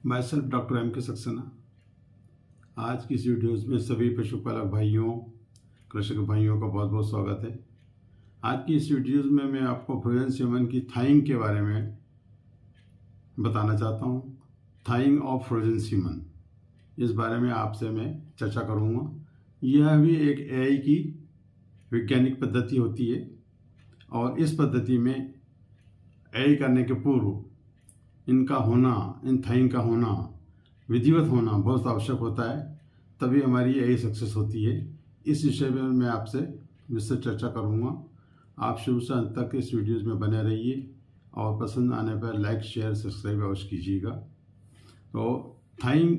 My self doctor M के सक्सेना। आज की इस वीडियोज़ में सभी पशुपालक भाइयों, कृषक भाइयों का बहुत बहुत स्वागत है। आज की इस वीडियोज़ में मैं आपको फ्रोजन सीमन की थाइंग के बारे में बताना चाहता हूँ। थाइंग ऑफ फ्रोजन सीमन, इस बारे में आपसे मैं चर्चा करूँगा। यह भी एक एआई की वैज्ञानिक पद्धति होती है और इस पद्धति में एआई करने के पूर्व इनका होना, इन थाइंग का होना, विधिवत होना बहुत आवश्यक होता है, तभी हमारी एआई सक्सेस होती है। इस विषय में मैं आपसे विस्तृत चर्चा करूँगा। आप शुरू से अंत तक इस वीडियोज़ में बने रहिए और पसंद आने पर लाइक, शेयर, सब्सक्राइब अवश्य कीजिएगा। तो थाइंग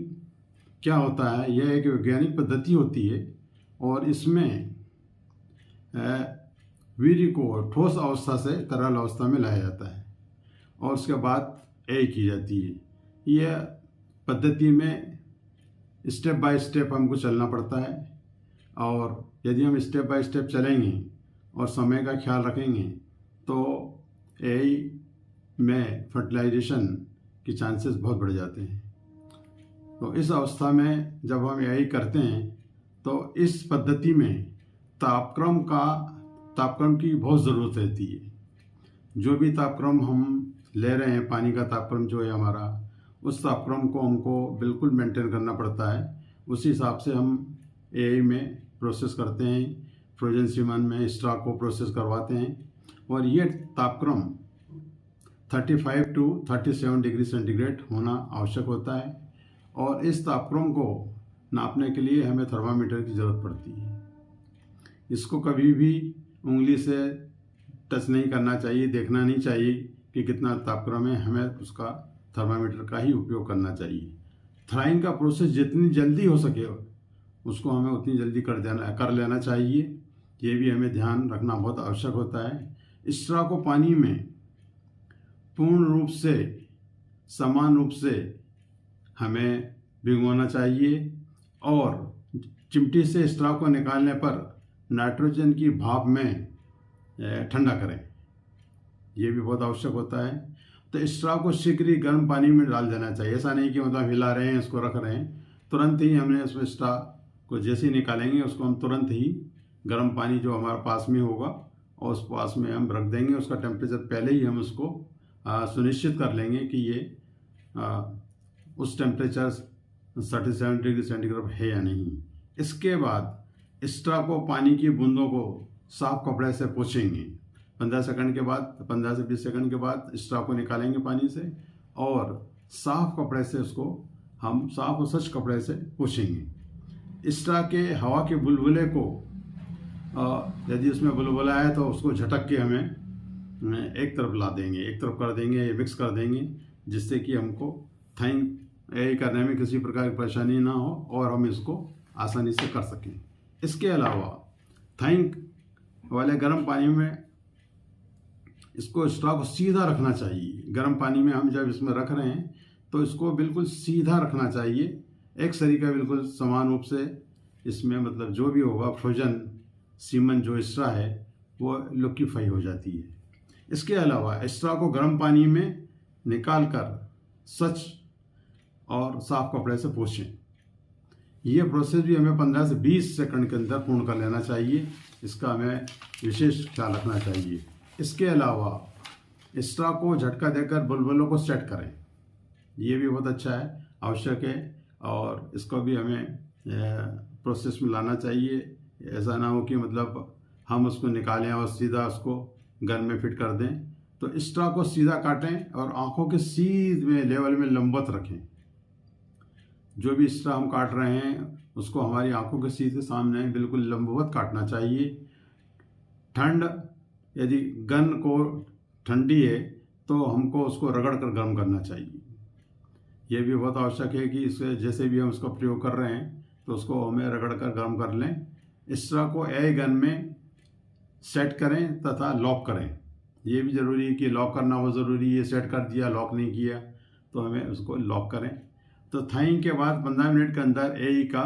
क्या होता है? यह एक वैज्ञानिक पद्धति होती है और इसमें वीर्य को ठोस अवस्था से तरल अवस्था में लाया जाता है और उसके बाद एआई की जाती है। यह पद्धति में स्टेप बाय स्टेप हमको चलना पड़ता है और यदि हम स्टेप बाय स्टेप चलेंगे और समय का ख्याल रखेंगे तो एआई में फर्टिलाइजेशन की चांसेस बहुत बढ़ जाते हैं। तो इस अवस्था में जब हम एआई करते हैं तो इस पद्धति में तापक्रम की बहुत ज़रूरत रहती है। जो भी तापक्रम हम ले रहे हैं, पानी का तापक्रम जो है हमारा, उस तापक्रम को हमको बिल्कुल मेंटेन करना पड़ता है। उसी हिसाब से हम एआई में प्रोसेस करते हैं, फ्रोजन सीमन में स्टॉक को प्रोसेस करवाते हैं और ये तापक्रम 35 to 37 डिग्री सेंटीग्रेड होना आवश्यक होता है और इस तापक्रम को नापने के लिए हमें थर्मामीटर की ज़रूरत पड़ती है। इसको कभी भी उंगली से टच नहीं करना चाहिए, देखना नहीं चाहिए कि कितना तापक्रम है, हमें उसका थर्मामीटर का ही उपयोग करना चाहिए। थाइंग का प्रोसेस जितनी जल्दी हो सके उसको हमें उतनी जल्दी कर लेना चाहिए। ये भी हमें ध्यान रखना बहुत आवश्यक होता है। स्ट्रॉ को पानी में पूर्ण रूप से, समान रूप से हमें भिगोना चाहिए और चिमटी से स्ट्रॉ को निकालने पर नाइट्रोजन की भाप में ठंडा करें। ये भी बहुत आवश्यक होता है। तो स्ट्रॉ को शीघ्र ही गर्म पानी में डाल देना चाहिए। ऐसा नहीं कि मतलब हिला रहे हैं, इसको रख रहे हैं, तुरंत ही हमने उसमें स्ट्रॉ को जैसे ही निकालेंगे उसको हम तुरंत ही गर्म पानी जो हमारे पास में होगा और उस पास में हम रख देंगे। उसका टेम्परेचर पहले ही हम उसको सुनिश्चित कर लेंगे कि ये उस टेम्परेचर 37 डिग्री सेंटीग्रेड है या नहीं। इसके बाद स्ट्रॉ को पानी की बूंदों को साफ कपड़े से पोंछेंगे। 15 सेकंड के बाद, 15 से 20 सेकंड के बाद स्ट्रॉ को निकालेंगे पानी से और साफ कपड़े से उसको हम साफ और स्वच्छ कपड़े से पोंछेंगे। स्ट्रॉ के हवा के बुलबुले को यदि उसमें बुलबुला है तो उसको झटक के हमें एक तरफ ला देंगे, एक तरफ कर देंगे, मिक्स कर देंगे, जिससे कि हमको थाइंग एआई करने में किसी प्रकार की परेशानी ना हो और हम इसको आसानी से कर सकें। इसके अलावा थाइंग वाले गर्म पानी में इसको स्ट्रॉ को सीधा रखना चाहिए। गर्म पानी में हम जब इसमें रख रहे हैं तो इसको बिल्कुल सीधा रखना चाहिए, एक सरीका बिल्कुल समान रूप से। इसमें मतलब जो भी होगा फ्रोजन सीमन जो स्ट्रॉ है वो लिक्विफाई हो जाती है। इसके अलावा स्ट्रॉ को गर्म पानी में निकाल कर स्वच्छ और साफ कपड़े से पोंछें। यह प्रोसेस भी हमें 15 से 20 सेकंड के अंदर पूर्ण कर लेना चाहिए। इसका हमें विशेष ख्याल रखना चाहिए। इसके अलावा स्ट्रॉ को झटका देकर बुलबुलों को सेट करें। ये भी बहुत अच्छा है, आवश्यक है और इसको भी हमें प्रोसेस में लाना चाहिए। ऐसा ना हो कि मतलब हम उसको निकालें और सीधा उसको गन में फिट कर दें। तो स्ट्रॉ को सीधा काटें और आँखों के सीधे लेवल में लंबवत रखें। जो भी स्ट्रॉ हम काट रहे हैं उसको हमारी आंखों के सीधे सामने बिल्कुल लंबवत काटना चाहिए। ठंड, यदि गन को ठंडी है तो हमको उसको रगड़ कर गर्म करना चाहिए। यह भी बहुत आवश्यक है कि इसे जैसे भी हम उसका प्रयोग कर रहे हैं तो उसको हमें रगड़ कर गर्म कर लें। स्ट्रॉ को एआई गन में सेट करें तथा लॉक करें। ये भी ज़रूरी है कि लॉक करना बहुत ज़रूरी है। सेट कर दिया, लॉक नहीं किया तो हमें उसको लॉक करें। तो थाइंग के बाद 15 मिनट के अंदर एआई का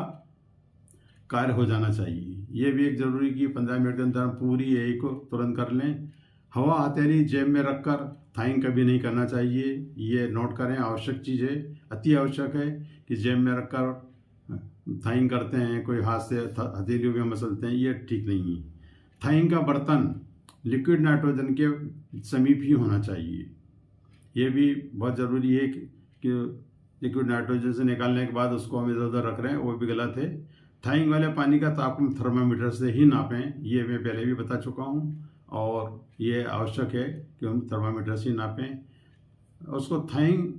कार्य हो जाना चाहिए। ये भी एक ज़रूरी कि 15 मिनट के अंदर हम पूरी एआई को तुरंत कर लें। हवा हथेली जेब में रखकर थाइंग कभी नहीं करना चाहिए। ये नोट करें, आवश्यक चीज़ है, अति आवश्यक है कि जेब में रखकर थाइंग करते हैं, कोई हाथ से हथेलियों में मसलते हैं, ये ठीक नहीं है। थाइंग का बर्तन लिक्विड नाइट्रोजन के समीप ही होना चाहिए। ये भी बहुत ज़रूरी है कि लिक्विड नाइट्रोजन से निकालने के बाद उसको हम इधर उधर रख रहे हैं, वो भी गलत है। थाइंग वाले पानी का तापमान थर्मामीटर से ही नापें, ये मैं पहले भी बता चुका हूँ, और ये आवश्यक है कि हम थर्मामीटर से ही नापें। उसको थाइंग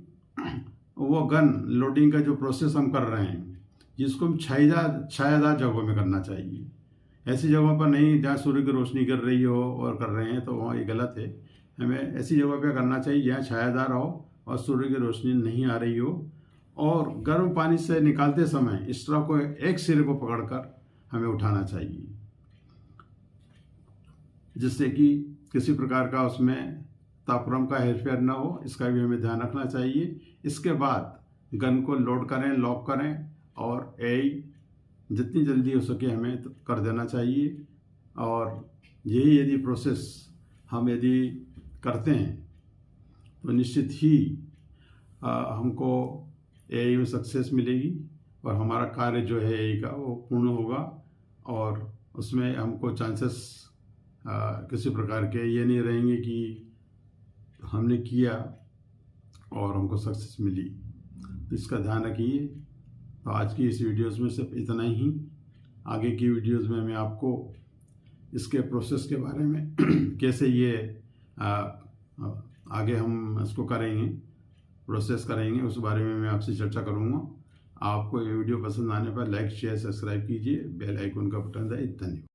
वो गन लोडिंग का जो प्रोसेस हम कर रहे हैं, जिसको हम छायादार जगहों में करना चाहिए। ऐसी जगहों पर नहीं जहाँ सूर्य की रोशनी गिर रही हो और कर रहे हैं, तो वहाँ ये गलत है। हमें ऐसी जगह पे करना चाहिए जहाँ छायादार हो और सूर्य की रोशनी नहीं आ रही हो। और गर्म पानी से निकालते समय स्ट्रॉ को एक सिरे को पकड़कर हमें उठाना चाहिए, जिससे कि किसी प्रकार का उसमें तापक्रम का हेरफेर न हो, इसका भी हमें ध्यान रखना चाहिए। इसके बाद गन को लोड करें, लॉक करें, और जितनी जल्दी हो सके हमें कर देना चाहिए। और यही यदि प्रोसेस हम यदि करते हैं तो निश्चित ही हमको एआई में सक्सेस मिलेगी और हमारा कार्य जो है एआई का वो पूर्ण होगा, और उसमें हमको चांसेस किसी प्रकार के ये नहीं रहेंगे कि हमने किया और हमको सक्सेस मिली। तो इसका ध्यान रखिए। तो आज की इस वीडियोस में सिर्फ इतना ही। आगे की वीडियोस में मैं आपको इसके प्रोसेस के बारे में कैसे ये आगे हम इसको करेंगे, प्रोसेस करेंगे, उस बारे में मैं आपसे चर्चा करूँगा। आपको ये वीडियो पसंद आने पर लाइक, शेयर, सब्सक्राइब कीजिए, बेल आइकन का बटन दबाइए। धन्यवाद।